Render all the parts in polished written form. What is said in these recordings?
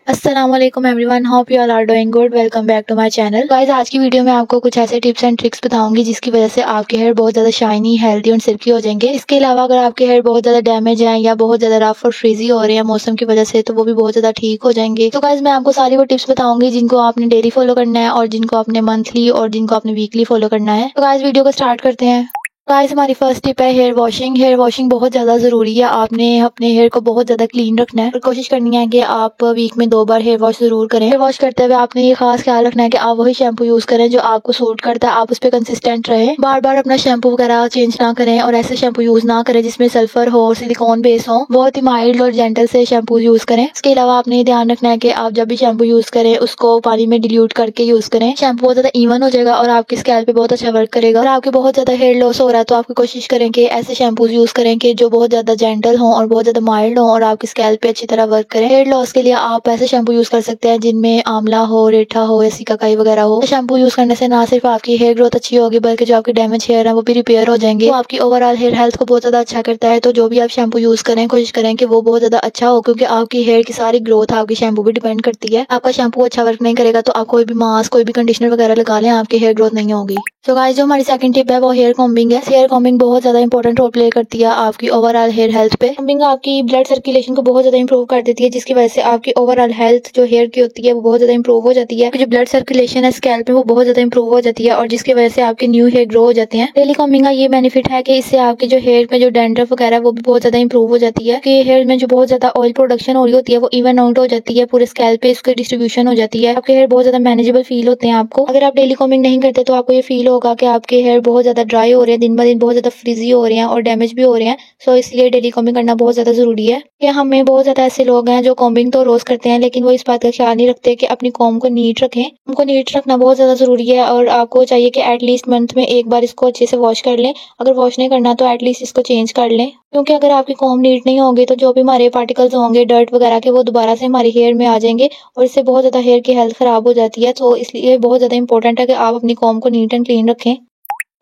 अस्सलाम वालेकुम everyone, hope you all are doing good. Welcome back to my channel. Guys, आज की video में आपको कुछ ऐसे टिप्स एंड ट्रिक्स बताऊंगी जिसकी वजह से आपके हेयर बहुत ज़्यादा शाइनी, हेल्दी और सिल्की हो जाएंगे। इसके अलावा अगर आपके हेयर बहुत ज़्यादा डैमेज हैं या बहुत ज़्यादा रफ और फ्रीजी हो रहे हैं मौसम की वजह से, तो वो भी बहुत ज़्यादा ठीक हो जाएंगे। तो गाइस, मैं आपको सारी वो टिप्स बताऊंगी जिनको आपने डेली फॉलो करना है और जिनको आपने मंथली और जिनको आपने वीकली फॉलो करना है। तो गाइस, वीडियो को स्टार्ट करते हैं। गाइस, हमारी फर्स्ट टिप है हेयर वॉशिंग। हेयर वॉशिंग बहुत ज़्यादा ज़रूरी है। आपने अपने हेयर को बहुत ज़्यादा क्लीन रखना है और कोशिश करनी है कि आप वीक में 2 बार हेयर वॉश ज़रूर करें। हेयर वॉश करते हुए आपने ये खास ख्याल रखना है कि आप वही शैम्पू यूज़ करें जो आपको सूट करता है। आप उस पर कंसिस्टेंट रहें, बार बार अपना शैम्पू वगैरह चेंज ना करें और ऐसे शैम्पू यूज़ ना करें जिसमें सल्फर हो और सिलिकॉन बेस हो। बहुत ही माइल्ड और जेंटल से शैम्पू यूज़ करें। इसके अलावा आपने ध्यान रखना है कि आप जब भी शैम्पू यूज़ करें उसको पानी में डिल्यूट करके यूज़ करें। शैम्पू बहुत ज़्यादा इवन हो जाएगा और आपकी स्कैल्प पे बहुत अच्छा वर्क करेगा। और आपके बहुत ज़्यादा हेयर लॉस हो रहा है तो आपकी कोशिश करें कि ऐसे शैम्पूज यूज करें कि जो बहुत ज्यादा जेंटल हों और बहुत ज्यादा माइल्ड हों और आपकी स्कैल्प पे अच्छी तरह वर्क करें। हेयर लॉस के लिए आप ऐसे शैम्पू यूज कर सकते हैं जिनमें आंवला हो, रेठा हो या सिकाकाई वगैरह हो। शैम्पू यूज करने से ना सिर्फ आपकी हेयर ग्रोथ अच्छी होगी बल्कि जो आपके डैमेज हेयर है वो भी रिपेयर हो जाएंगे। तो आपकी ओवरऑल हेयर हेल्थ को बहुत ज्यादा अच्छा करता है। तो जो भी आप शैम्पू यूज करें कोशिश करें कि वो बहुत ज्यादा अच्छा हो, क्योंकि आपकी हेयर की सारी ग्रोथ आपकी शैम्पू पे डिपेंड करती है। आपका शैम्पू अच्छा वर्क नहीं करेगा तो आप कोई भी मास्क, कोई भी कंडीशनर वगैरह लगा लें, आपकी हेयर ग्रोथ नहीं होगी। तो गाइस, जो हमारी सेकंड टिप है वो हेयर कॉम्बिंग है। हेयर कॉम्बिंग बहुत ज्यादा इंपॉर्टेंट रोल प्ले करती है आपकी ओवरऑल हेयर हेल्थ पे। कॉम्बिंग आपकी ब्लड सर्कुलेशन को बहुत ज्यादा इंप्रूव कर देती है, जिसकी वजह से आपकी ओवरऑल हेल्थ जो हेयर की होती है वो बहुत ज्यादा इंप्रूव हो जाती है। जो ब्लड सर्कुलेशन है स्कैल्प में वो बहुत ज्यादा इंप्रूव हो जाती है और जिसकी वजह से आपके न्यू हेयर ग्रो हो जाते हैं। डेली कॉम्बिंग का ये बेनिफिट है कि इससे आपके जो हेयर में जो डैंड्रफ वगैरह वो भी बहुत ज्यादा इंप्रूव हो जाती है। कि हेयर में जो बहुत ज्यादा ऑयल प्रोडक्शन हो रही होती है वो इवन आउट हो जाती है, पूरे स्कैल्प पे इसकी डिस्ट्रीब्यूशन हो जाती है। आपके हेयर बहुत ज्यादा मैनेजेबल फील होते हैं आपको। अगर आप डेली कॉम्बिंग नहीं करते तो आपको ये फील होगा कि आपके हेयर बहुत ज्यादा ड्राई हो रहे हैं, दिन ब दिन बहुत ज्यादा फ्रिजी हो रहे हैं और डैमेज भी हो रहे हैं। सो इसलिए डेली कॉम्बिंग करना बहुत ज्यादा जरूरी है। कि हमें बहुत ज्यादा ऐसे लोग हैं जो कॉम्बिंग तो रोज करते हैं लेकिन वो इस बात का ख्याल नहीं रखते कि अपनी कॉम्ब को नीट रखें। उनको नीट रखना बहुत ज्यादा जरूरी है और आपको चाहिए कि एटलीस्ट मंथ में एक बार इसको अच्छे से वॉश कर लें। अगर वॉश नहीं करना तो एटलीस्ट इसको चेंज कर लें, क्योंकि अगर आपकी कॉम्ब नीट नहीं होगी तो जो भी हमारे पार्टिकल्स होंगे डर्ट वगैरह के वो दोबारा से हमारे हेयर में आ जाएंगे और इससे बहुत ज्यादा हेयर की हेल्थ खराब हो जाती है। तो इसलिए बहुत ज्यादा इंपॉर्टेंट है कि आप अपनी कॉम्ब को नीट एंड क्लीन रखें।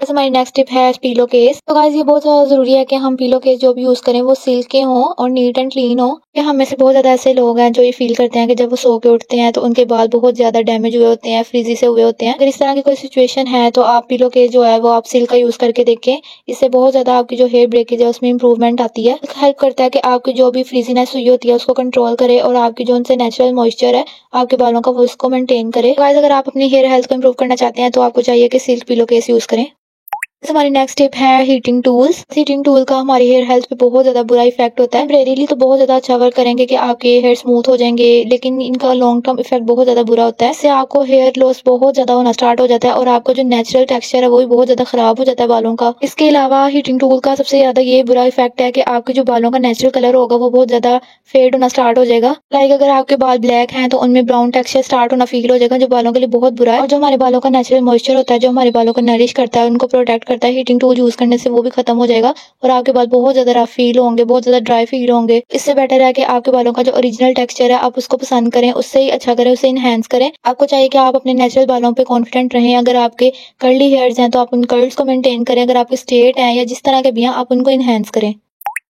जैसे हमारी नेक्स्ट टिप है पीलो केस। तो गाइस, ये बहुत ज़्यादा ज़रूरी है कि हम पीलो केस जो भी यूज़ करें वो सिल्क के हों और नीट एंड क्लीन हो। कि हम में से बहुत ज़्यादा ऐसे लोग हैं जो ये फील करते हैं कि जब वो सो के उठते हैं तो उनके बाल बहुत ज़्यादा डैमेज हुए होते हैं, फ्रीजी से हुए होते हैं। अगर इस तरह की कोई सिचुएशन है तो आप पीलो केस जो है वो आप सिल्क का यूज़ करके देखें। इससे बहुत ज़्यादा आपकी जो हेयर ब्रेकेज है उसमें इंप्रूवमेंट आती है। हेल्प करता है कि आपकी जो भी फ्रीजीनेस हुई होती है उसको कंट्रोल करे और आपकी जो उनसे नेचुरल मॉइस्चर है आपके बालों का वो उसको मेंटेन करे। गाइस, अगर आप अपनी हेयर हेल्थ को इंप्रूव करना चाहते हैं तो आपको चाहिए कि सिल्क पीलो केस यूज़ करें। हमारी नेक्स्ट टिप है हीटिंग टूल्स। हीटिंग टूल का हमारी हेयर हेल्थ पे बहुत ज्यादा बुरा इफेक्ट होता है। टेम्परेरीली तो बहुत ज्यादा अच्छा वर्क करेंगे कि आपके हेयर स्मूथ हो जाएंगे, लेकिन इनका लॉन्ग टर्म इफेक्ट बहुत ज्यादा बुरा होता है। इससे आपको हेयर लॉस बहुत ज्यादा होना स्टार्ट हो जाता है और आपका जो नेचुरल टेक्सचर है वो भी बहुत ज्यादा खराब हो जाता है बालों का। इसके अलावा हीटिंग टूल का सबसे ज्यादा ये बुरा इफेक्ट है कि आपके जो बालों का नेचुरल कलर होगा वो बहुत ज्यादा फेड होना स्टार्ट हो जाएगा। लाइक अगर आपके बाल ब्लैक हैं तो उनमें ब्राउन टेक्सचर स्टार्ट होना फील हो जाएगा, जो बालों के लिए बहुत बुरा है। और जो हमारे बालों का नेचुरल मॉइस्चर होता है जो हमारे बालों को नरिश करता है, उनको प्रोटेक्ट करता है, हीटिंग टूल यूज करने से वो भी खत्म हो जाएगा और आपके बाल बहुत ज्यादा रफ फील होंगे, बहुत ज्यादा ड्राई फील होंगे। इससे बेटर है कि आपके बालों का जो ओरिजिनल टेक्सचर है आप उसको पसंद करें, उससे ही अच्छा करें, उसे इनहेंस करें। आपको चाहिए कि आप अपने नेचुरल बालों पे कॉन्फिडेंट रहें। अगर आपके कर्ली हेयर्स हैं तो आप उन कर्ल्स को मेंटेन करें, अगर आपके स्ट्रेट हैं या जिस तरह के भी हैं आप उनको इनहेंस करें।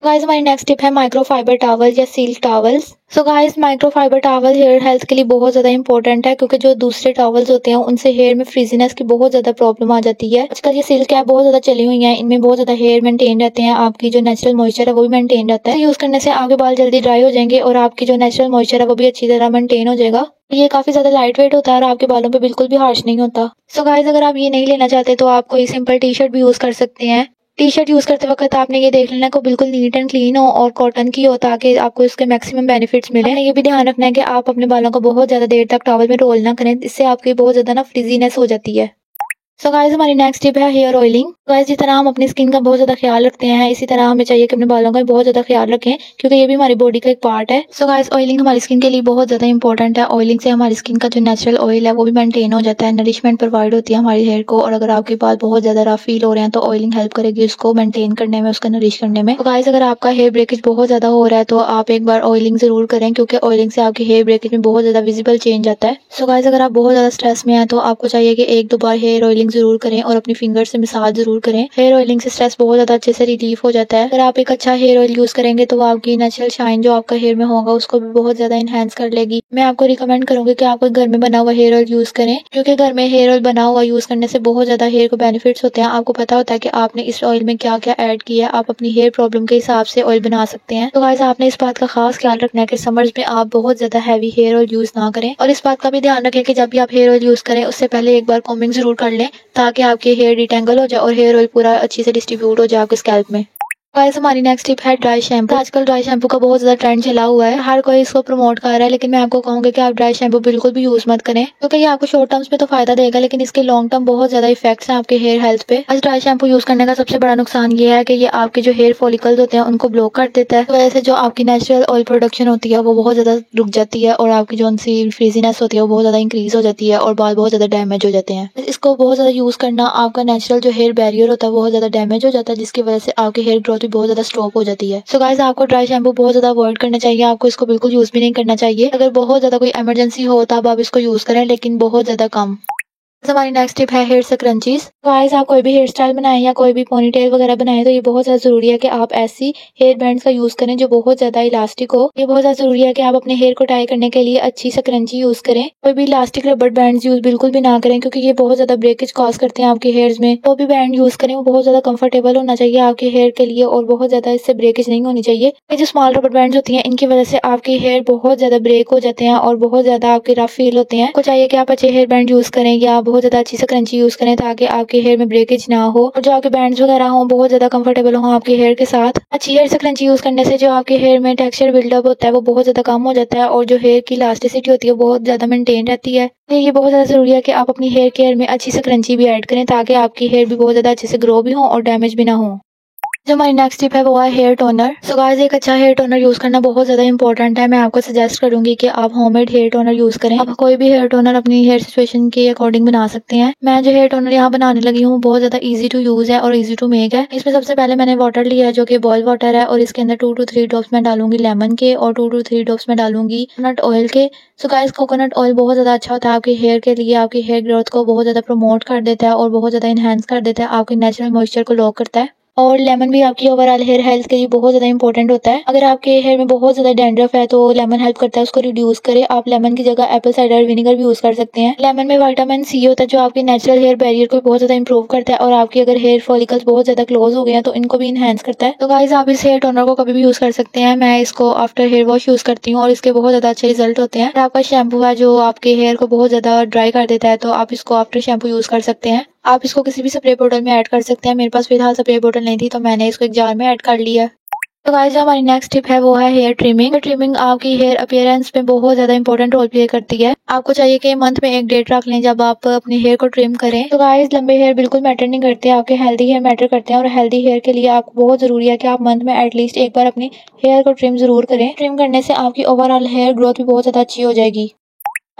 गाइस, हमारी नेक्स्ट टिप है माइक्रोफाइबर टॉवल या silk towels. So guys, microfiber towel hair health के लिए बहुत ज़्यादा इंपॉर्टेंट है, क्योंकि जो दूसरे टॉवल्स होते हैं उनसे हेयर में फ्रीजीनेस की बहुत ज़्यादा प्रॉब्लम आ जाती है। आजकल ये सिल्क है बहुत ज़्यादा चली हुई है, इनमें बहुत ज़्यादा हेयर मेंटेन रहते हैं, आपकी जो नेचुरल मॉइस्चर है वो भी मेंटेन रहता है। यूज़ करने से आपके बाल जल्दी ड्राई हो जाएंगे और आपकी जो नेचुरल मॉइस्चर है वो भी अच्छी तरह मेंटेन हो जाएगा। ये काफी ज्यादा लाइट वेट होता है और आपके बालों पे बिल्कुल भी हार्श नहीं होता। सो गाइस, अगर आप ये नहीं लेना चाहते तो आप कोई सिंपल टी शर्ट भी यूज कर सकते हैं। टी शर्ट यूज करते वक्त आपने ये देख लेना है कि बिल्कुल नीट एंड क्लीन हो और कॉटन की हो, ताकि आपको इसके मैक्सिमम बेनिफिट्स मिले। आपने ये भी ध्यान रखना है कि आप अपने बालों को बहुत ज्यादा देर तक टॉवल में रोल ना करें, इससे आपकी बहुत ज्यादा ना फ्रिजीनेस हो जाती है। सो गाइस, हमारी नेक्स्ट टिप है हेयर ऑयलिंग। गाइस, जिस तरह हम अपनी स्किन का बहुत ज्यादा ख्याल रखते हैं इसी तरह हमें चाहिए कि अपने बालों का भी बहुत ज्यादा ख्याल रखें, क्योंकि ये भी हमारी बॉडी का एक पार्ट है। सो गाइस, ऑयलिंग हमारी स्किन के लिए बहुत ज्यादा इंपॉर्टेंट है। ऑयलिंग से हमारी स्किन का जो नेचुरल ऑयल है वो भी मेंटेन हो जाता है, नरिशमेंट प्रोवाइड होती है हमारी हेयर को। और अगर आपके बाल बहुत ज्यादा रफ फील हो रहे हैं तो ऑयलिंग हेल्प करेगी उसको मेंटेन करने में, उसका नरिश करने में। तो गाइस, अगर आपका हेयर ब्रेकेज बहुत ज्यादा हो रहा है तो आप एक बार ऑयलिंग जरूर करें, क्योंकि ऑयलिंग से आपके हेयर ब्रेकेज में बहुत ज्यादा विजिबल चेंज आता है। सो गाइस, अगर आप बहुत ज्यादा स्ट्रेस में हैं तो आपको चाहिए कि 1-2 बार हेयर ऑयलिंग ऑयलिंग जरूर करें और अपनी फिंगर से मसाज जरूर करें। हेयर ऑयलिंग से स्ट्रेस बहुत ज्यादा अच्छे से रिलीफ हो जाता है। अगर आप एक अच्छा हेयर ऑयल यूज करेंगे तो वो आपकी नेचुरल शाइन जो आपका हेयर में होगा उसको भी बहुत ज्यादा इनहेंस कर लेगी। मैं आपको रिकमेंड करूंगी कि आप घर में बना हुआ हेयर ऑयल यूज करें, क्योंकि घर में हेयर ऑयल बना हुआ यूज करने से बहुत ज्यादा हेयर को बेनिफिट्स होते हैं। आपको पता होता है कि आपने इस ऑयल में क्या क्या ऐड किया है, आप अपनी हेयर प्रॉब्लम के हिसाब से ऑयल बना सकते हैं। तो गाइस आपने इस बात का खास ख्याल रखना है कि समर्स में आप बहुत ज्यादा हैवी हेयर ऑयल यूज ना करें, और इस बात का भी ध्यान रखें कि जब भी आप हेयर ऑयल यूज करें उससे पहले एक बार कॉम्बिंग जरूर कर लें, ताकि आपके हेयर डिटेंगल हो जाए और हेयर ऑयल पूरा अच्छी से डिस्ट्रीब्यूट हो जाए आपके स्कैल्प में। गाइस हमारी नेक्स्ट टिप है ड्राई शैम्पू। आजकल ड्राई शैम्पू का बहुत ज्यादा ट्रेंड चला हुआ है, हर कोई इसको प्रमोट कर रहा है, लेकिन मैं आपको कहूंगी कि आप ड्राई शैम्पू बिल्कुल भी यूज मत करें, क्योंकि ये आपको शॉर्ट टर्म्स में तो फायदा देगा लेकिन इसके लॉन्ग टर्म बहुत ज्यादा इफेक्ट्स हैं आपके हेयर हेल्थ पे। आज ड्राई शैम्पू यूज करने का सबसे बड़ा नुकसान ये है कि ये आपके जो हेयर फॉलिकल्स होते हैं उनको ब्लॉक कर देता है, तो वजह से जो आपकी नेचुरल ऑयल प्रोडक्शन होती है वो बहुत ज्यादा रुक जाती है और आपकी जो उनसी फ्रीजीनेस होती है वो बहुत ज्यादा इंक्रीज हो जाती है और बाल बहुत ज्यादा डैमेज हो जाते हैं। इसको बहुत ज्यादा यूज करना आपका नेचुरल जो हेयर बैरियर होता है बहुत ज्यादा डैमेज हो जाता है, जिसकी वजह से आपके हेयर ग्रोथ भी बहुत ज्यादा स्टॉप हो जाती है। सो गाइस आपको ड्राई शैम्पू बहुत ज्यादा अवॉइड करना चाहिए, आपको इसको बिल्कुल यूज भी नहीं करना चाहिए। अगर बहुत ज्यादा कोई इमरजेंसी हो तब आप इसको यूज करें, लेकिन बहुत ज्यादा कम। हमारी नेक्स्ट टिप है हेयर स्क्रंचीज। गाइस आप कोई भी हेयर स्टाइल बनाएं या कोई भी पोनीटेल वगैरह बनाएं तो ये बहुत ज्यादा जरूरी है कि आप ऐसी हेयर बैंड्स का यूज करें जो बहुत ज्यादा इलास्टिक हो। ये बहुत ज्यादा जरूरी है कि आप अपने हेयर को टाई करने के लिए अच्छी स्क्रंची यूज करें। कोई भी इलास्टिक रबर बैंड यूज बिल्कुल भी ना करें, क्योंकि ये बहुत ज्यादा ब्रेकेज कॉज करते हैं आपके हेयर्स में। तो भी बैंड यूज करें वो बहुत ज्यादा कंफर्टेबल होना चाहिए आपके हेयर के लिए और बहुत ज्यादा इससे ब्रेकेज नहीं होनी चाहिए। ये जो स्मॉल रबर बैंड होती है इनकी वजह से आपके हेयर बहुत ज्यादा ब्रेक हो जाते हैं और बहुत ज्यादा आपके रफ फील होते हैं। आपको चाहिए कि आप अच्छे हेयर बैंड यूज करें या बहुत ज्यादा अच्छी स्क्रंची यूज करें ताकि आपके हेयर में ब्रेकेज ना हो और जो आपके बैंड्स वगैरह हो बहुत ज्यादा कंफर्टेबल हो आपके हेयर के साथ। अच्छी हेयर स्क्रंची यूज करने से जो आपके हेयर में टेक्सचर बिल्डअप होता है वो बहुत ज्यादा कम हो जाता है और जो हेयर की इलास्टिसिटी होती है बहुत ज्यादा मेंटेन रहती है। तो ये बहुत ज्यादा जरूरी है कि आप अपनी हेयर केयर में अच्छी स्क्रंची भी ऐड करें ताकि आपकी हेयर भी बहुत ज्यादा अच्छे से ग्रो भी हो और डैमेज भी ना हो। जो हमारी नेक्स्ट टिप है वो है हेयर टोनर। सो गाइस एक अच्छा हेयर टोनर यूज करना बहुत ज्यादा इंपॉर्टेंट है। मैं आपको सजेस्ट करूंगी कि आप होममेड हेयर टोनर यूज करें। आप कोई भी हेयर टोनर अपनी हेयर सिचुएशन के अकॉर्डिंग बना सकते हैं। मैं जो हेयर टोनर यहाँ बनाने लगी हूँ बहुत ज्यादा इजी टू यूज है और इजी टू मेक है। इसमें सबसे पहले मैंने वाटर लिया है जो कि बॉयल वाटर है और इसके अंदर 2 to 3 ड्रॉप्स मैं डालूंगी लेमन के और 2 to 3 ड्रॉप्स मैं डालूंगी कोकोनट ऑयल के। सो गाइस कोकोनट ऑयल बहुत ज्यादा अच्छा होता है आपके हेयर के लिए, आपकी हेयर ग्रोथ को बहुत ज्यादा प्रमोट कर देता है और बहुत ज्यादा इनहेंस कर देता है, आपके नेचुरल मॉइस्चर को लॉक करता है। और लेमन भी आपकी ओवरऑल हेयर हेल्थ के लिए बहुत ज्यादा इंपॉर्टेंट होता है। अगर आपके हेयर में बहुत ज्यादा डैंड्रफ है तो लेमन हेल्प करता है उसको रिड्यूस करे। आप लेमन की जगह एप्पल साइडर विनेगर भी यूज कर सकते हैं। लेमन में विटामिन सी होता है जो आपके नेचुरल हेयर बैरियर को बहुत ज्यादा इंप्रूव करता है और आपकी अगर हेयर फॉलिकल्स बहुत ज्यादा क्लोज हो गए हैं तो इनको भी इनहेंस करता है। तो गाइस आप इस हेयर टोनर को कभी भी यूज कर सकते हैं। मैं इसको आफ्टर हेयर वॉश यूज करती हूँ और इसके बहुत ज्यादा अच्छे रिजल्ट होते हैं। आपका शैम्पू है जो आपके हेयर को बहुत ज्यादा ड्राई कर देता है तो आप इसको आफ्टर शैम्पू यूज कर सकते हैं। आप इसको किसी भी स्प्रे बोतल में ऐड कर सकते हैं। मेरे पास फिलहाल स्प्रे बोतल नहीं थी तो मैंने इसको एक जार में ऐड कर लिया। तो गाइस हमारी नेक्स्ट टिप है वो है हेयर ट्रिमिंग। ट्रिमिंग आपकी हेयर अपीयरेंस में बहुत ज्यादा इंपॉर्टेंट रोल प्ले करती है। आपको चाहिए कि मंथ में एक डेट रख लें जब आप अपने हेयर को ट्रिम करें। तो गाइस लंबे हेयर बिल्कुल मैटर नहीं करते, आपके हेल्दी हेयर मैटर करते हैं और हेल्दी हेयर के लिए आपको बहुत जरूरी है कि आप मंथ में एटलीस्ट एक बार अपनी हेयर को ट्रिम जरूर करें। ट्रिम करने से आपकी ओवरऑल हेयर ग्रोथ भी बहुत ज्यादा अच्छी हो जाएगी।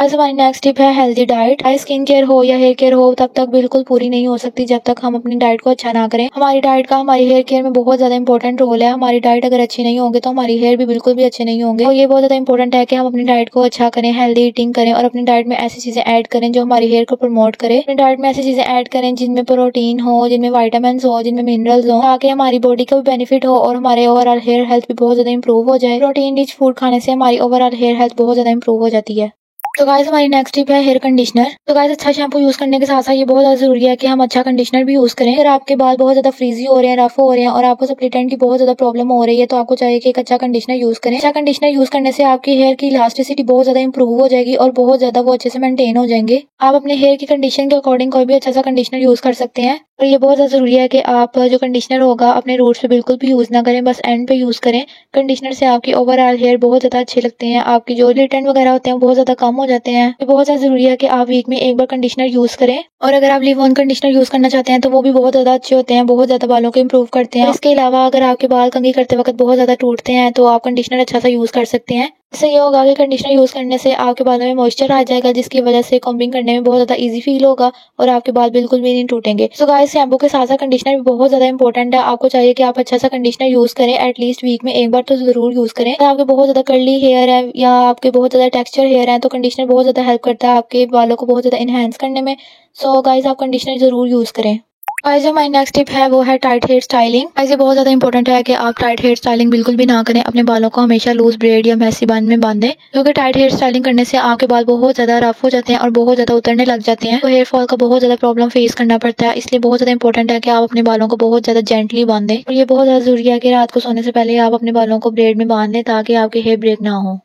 आज हमारी नेक्स्ट टिप है हेल्दी डाइट। चाहे स्किन केयर हो या हेयर केयर हो तब तक बिल्कुल पूरी नहीं हो सकती जब तक हम अपनी डाइट को अच्छा ना करें। हमारी डाइट का हमारी हेयर केयर में बहुत ज्यादा इंपॉर्टेंट रोल है। हमारी डाइट अगर अच्छी नहीं होगी तो हमारी हेयर भी बिल्कुल भी अच्छे नहीं होंगे। और ये बहुत ज्यादा इंपॉर्टेंट है कि हम अपनी डाइट को अच्छा करें, हेल्दी ईटिंग करें और अपनी डाइट में ऐसी चीजें ऐड करें जो हमारी हेयर को प्रमोट करें। अपनी डाइट में ऐसी चीजें ऐड करें जिनमें प्रोटीन हो, जिनमें वाइटामिन हो, जिनमें मिनरल्स हो, ताकि हमारी बॉडी को भी बेनिफिट हो और हमारे ओवरऑल हेयर हेल्थ भी बहुत ज्यादा इंप्रूव हो जाए। प्रोटीन रिच फूड खाने से हमारी ओवरऑल हेयर हेल्थ बहुत ज्यादा इंप्रूव हो जाती है। तो गाइस हमारी नेक्स्ट टिप है हेयर कंडीशनर। तो गाइस अच्छा शैम्पू यूज करने के साथ साथ ये बहुत ज्यादा जरूरी है कि हम अच्छा कंडीशनर भी यूज करें। अगर आपके बाल बहुत ज्यादा फ्रीजी हो रहे हैं, रफ हो रहे हैं और आपको स्प्लिट एंड की बहुत ज्यादा प्रॉब्लम हो रही है तो आपको चाहिए कि एक अच्छा कंडीशनर यूज करें। अच्छा कंडीशनर यूज करने से आपकी हेयर की इलास्टिसिटी बहुत ज्यादा इंप्रूव हो जाएगी और बहुत ज्यादा वो अच्छे से मेंटेन हो जाएंगे। आप अपने हेयर की कंडीशन के अकॉर्डिंग कोई भी अच्छा सा कंडीशनर यूज कर सकते हैं। और ये बहुत ज्यादा जरूरी है कि आप जो कंडीशनर होगा अपने रूट्स पे बिल्कुल भी यूज ना करें, बस एंड पे यूज करें। कंडीशनर से आपकी ओवरऑल हेयर बहुत ज्यादा अच्छे लगते हैं, आपकी जो रिटर्न वगैरह होते हैं बहुत ज्यादा कम हो जाते हैं। ये बहुत ज्यादा जरूरी है कि आप वीक में एक बार कंडीशनर यूज करें। और अगर आप लिव ऑन कंडीशनर यूज करना चाहते हैं तो वो भी बहुत ज्यादा अच्छे होते हैं, बहुत ज्यादा बालों को इंप्रूव करते हैं। इसके अलावा अगर आपके बाल कंघी करते वक्त बहुत ज्यादा टूटते हैं तो आप कंडीशनर अच्छा सा यूज कर सकते हैं। इससे ये होगा कि कंडीशनर यूज़ करने से आपके बालों में मॉइस्चर आ जाएगा, जिसकी वजह से कॉम्बिंग करने में बहुत ज़्यादा ईजी फील होगा और आपके बाल बिल्कुल भी नहीं टूटेंगे। सो गाइस, शैम्पू के साथ साथ कंडीशनर भी बहुत ज़्यादा इंपॉर्टेंट है। आपको चाहिए कि आप अच्छा सा कंडीशनर यूज़ करें, एटलीस्ट वीक में एक बार तो ज़रूर यूज़ करें। अगर आपके बहुत ज़्यादा कर्ली हेयर है या आपके बहुत ज़्यादा टेक्सचर हेयर है, तो कंडीशनर बहुत ज़्यादा हेल्प करता है आपके बालों को बहुत ज़्यादा इनहेंस करने में। सो गाइस, आप कंडीशनर ज़रूर यूज़ करें। गाइस, जो हमारी नेक्स्ट टिप है वो है टाइट हेयर स्टाइलिंग। गाइस, ये बहुत ज़्यादा इंपॉर्टेंट है कि आप टाइट हेयर स्टाइलिंग बिल्कुल भी ना करें। अपने बालों को हमेशा लूज ब्रेड या मैसी बन में बांधें, क्योंकि टाइट हेयर स्टाइलिंग करने से आपके बाल बहुत ज़्यादा रफ हो जाते हैं और बहुत ज़्यादा उतरने लग जाते हैं, तो हेयर फॉल का बहुत ज़्यादा प्रॉब्लम फेस करना पड़ता है। इसलिए बहुत ज़्यादा इंपॉर्टेंट है कि आप अपने बालों को बहुत ज़्यादा जेंटली बांधें और ये बहुत ज़्यादा ज़रूरी है कि रात को सोने से पहले आप अपने बालों को ब्रेड में बांध लें, ताकि आपके हेयर ब्रेक ना हो।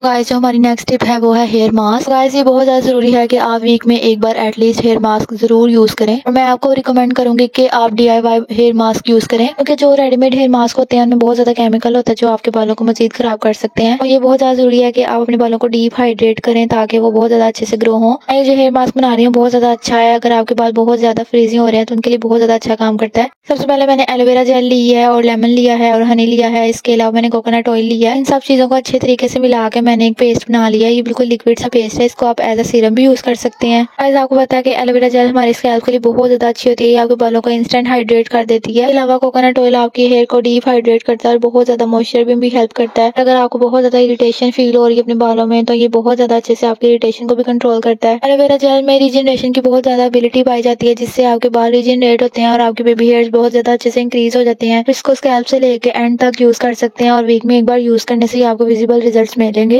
गाइस, जो हमारी नेक्स्ट टिप है वो है हेयर मास्क। गाइस, ये बहुत ज़्यादा ज़रूरी है कि आप वीक में एक बार एटलीस्ट हेयर मास्क ज़रूर यूज़ करें और मैं आपको रिकमेंड करूंगी कि आप DIY हेयर मास्क यूज़ करें, क्योंकि जो रेडीमेड हेयर मास्क होते हैं उनमें बहुत ज़्यादा केमिकल होता है जो आपके बालों को मज़ीद ख़राब कर सकते हैं। और ये बहुत ज़्यादा ज़रूरी है कि आप अपने बालों को डीप हाइड्रेट करें ताकि वो बहुत ज़्यादा अच्छे से ग्रो हों। मैं जो हेयर मास्क बना रही हूँ बहुत ज़्यादा अच्छा है। अगर आपके बाल बहुत ज़्यादा फ्रीजी हो रहे हैं तो उनके लिए बहुत ज़्यादा अच्छा काम करता है। सबसे पहले मैंने एलोवेरा जेल ली है और लेमन लिया है और हनी लिया है। इसके अलावा मैंने कोकोनट ऑयल लिया है। इन सब चीज़ों को अच्छे तरीके से मिला के मैंने एक पेस्ट बना लिया है। ये बिल्कुल लिक्विड सा पेस्ट है, इसको आप एज अ सीरम भी यूज़ कर सकते हैं। गाइस, आपको पता है कि एलोवेरा जेल हमारे स्कैल्प के लिए बहुत ज़्यादा अच्छी होती है। ये आपके बालों को इंस्टेंट हाइड्रेट कर देती है। इसके अलावा कोकोनट ऑयल आपके हेयर को डीप हाइड्रेट करता है और बहुत ज़्यादा मॉइस्चर में भी हेल्प करता है। अगर आपको बहुत ज़्यादा इरिटेशन फील हो रही है अपने बालों में, तो ये बहुत ज़्यादा अच्छे से आपके इरिटेशन को भी कंट्रोल करता है। एलोवेरा जेल में रीजनरेशन की बहुत ज़्यादा एबिलिटी पाई जाती है, जिससे आपके बाल रीजनरेट होते हैं और आपके बेबी हेयर्स बहुत ज़्यादा अच्छे से इंक्रीज हो जाते हैं। इसको स्कैल्प से लेके एंड तक यूज़ कर सकते हैं और वीक में एक बार यूज़ करने से ही आपको विजिबल रिजल्ट्स मिलेंगे।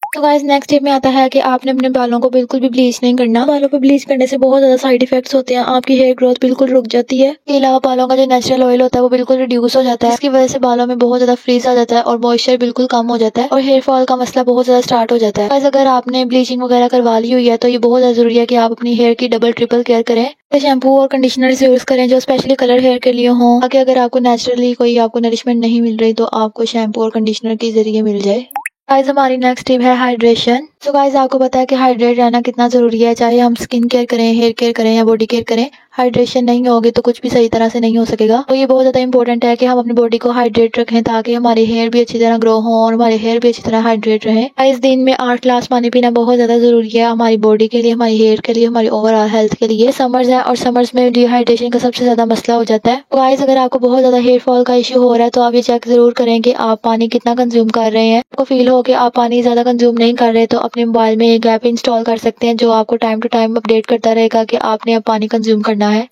तो गाइस, नेक्स्ट टिप में आता है कि आपने अपने बालों को बिल्कुल भी ब्लीच नहीं करना। बालों को ब्लीच करने से बहुत ज़्यादा साइड इफेक्ट्स होते हैं। आपकी हेयर ग्रोथ बिल्कुल रुक जाती है। इसके अलावा बालों का जो नेचुरल ऑयल होता है वो बिल्कुल रिड्यूस हो जाता है, इसकी वजह से बालों में बहुत ज़्यादा फ्रीज आ जाता है और मॉइस्चर बिल्कुल कम हो जाता है और हेयर फॉल का मसला बहुत ज़्यादा स्टार्ट हो जाता है। गाइस, अगर आपने ब्लीचिंग वगैरह करवा ली हुई है तो ये बहुत ज़्यादा जरूरी है कि आप अपनी हेयर की डबल ट्रिपल केयर करें। शैम्पू और कंडीशनर यूज करें जो स्पेशली कलर हेयर के लिए हों, ताकि अगर आपको नेचुरली कोई आपको नरिशमेंट नहीं मिल रही तो आपको शैम्पू और कंडीशनर के जरिए मिल जाए। गाइस, हमारी नेक्स्ट टिप है हाइड्रेशन। तो गाइस, आपको पता है कि हाइड्रेट रहना कितना जरूरी है, चाहे हम स्किन केयर करें, हेयर केयर करें या बॉडी केयर करें। हाइड्रेशन नहीं होगी तो कुछ भी सही तरह से नहीं हो सकेगा। तो ये बहुत ज़्यादा इंपॉर्टेंट है कि हम अपनी बॉडी को हाइड्रेट रखें, ताकि हमारे हेयर भी अच्छी तरह ग्रो हो और हमारे हेयर भी अच्छी तरह हाइड्रेट रहे। गाइस, दिन में 8 ग्लास पानी पीना बहुत ज़्यादा जरूरी है हमारी बॉडी के लिए, हमारी हेयर के लिए, हमारी ओवरऑल हेल्थ के लिए। समर्स है और समर्स में डिहाइड्रेशन का सबसे ज़्यादा मसला हो जाता है। तो गाइस, अगर आपको बहुत ज़्यादा हेयर फॉल का इशू हो रहा है तो आप ये चेक जरूर करें कि आप पानी कितना कंज्यूम कर रहे हैं। आपको फील हो कि आप पानी ज़्यादा कंज्यूम नहीं कर रहे तो अपने मोबाइल में एक ऐप इंस्टॉल कर सकते हैं जो आपको टाइम टू टाइम अपडेट करता रहेगा कि आपने अब पानी कंज्यूम करना है।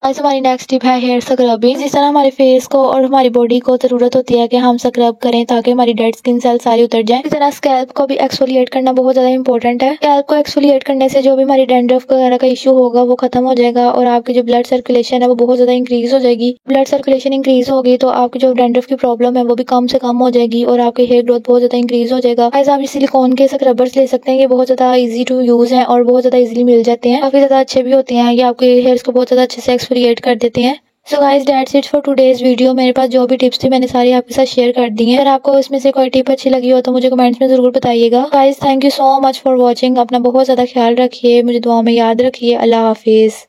गाइस, हमारी नेक्स्ट टिप है हेयर स्क्रबिंग। जिस तरह हमारे फेस को और हमारी बॉडी को जरूरत होती है कि हम स्क्रब करें ताकि हमारी डेड स्किन सेल सारी उतर जाए, इस तरह स्कैल्प को भी एक्सफोलिएट करना बहुत ज्यादा इंपॉर्टेंट है। स्कैल्प को एक्सफोलिएट करने से जो भी हमारी डैंड्रफ वगैरह का इशू होगा वो खत्म हो जाएगा और आपकी जो ब्लड सर्कुलेशन है वो बहुत ज्यादा इंक्रीज हो जाएगी। ब्लड सर्कुलेशन इंक्रीज होगी तो आपकी जो डैंड्रफ की प्रॉब्लम है वो भी कम से कम हो जाएगी और आपके हेयर ग्रोथ बहुत ज्यादा इंक्रीज हो जाएगा। गाइस, आप सिलिकॉन के स्क्रबर्स ले सकते हैं, ये बहुत ज्यादा इजी टू यूज है और बहुत ज्यादा इजीली मिल जाते हैं, काफी ज्यादा अच्छे भी होते हैं। ये आपके हेयर्स को बहुत ज्यादा अच्छे से एक्सफोलिएट कर देते हैं। So guys, that's it for today's video. मेरे पास जो भी टिप्स थी मैंने सारी आपके साथ शेयर कर दी हैं। अगर आपको इसमें से कोई टिप अच्छी लगी हो तो मुझे कमेंट्स में जरूर बताइएगा। Guys, thank you so much for watching. अपना बहुत ज्यादा ख्याल रखिए, मुझे दुआ में याद रखिए। अल्लाह हाफिज।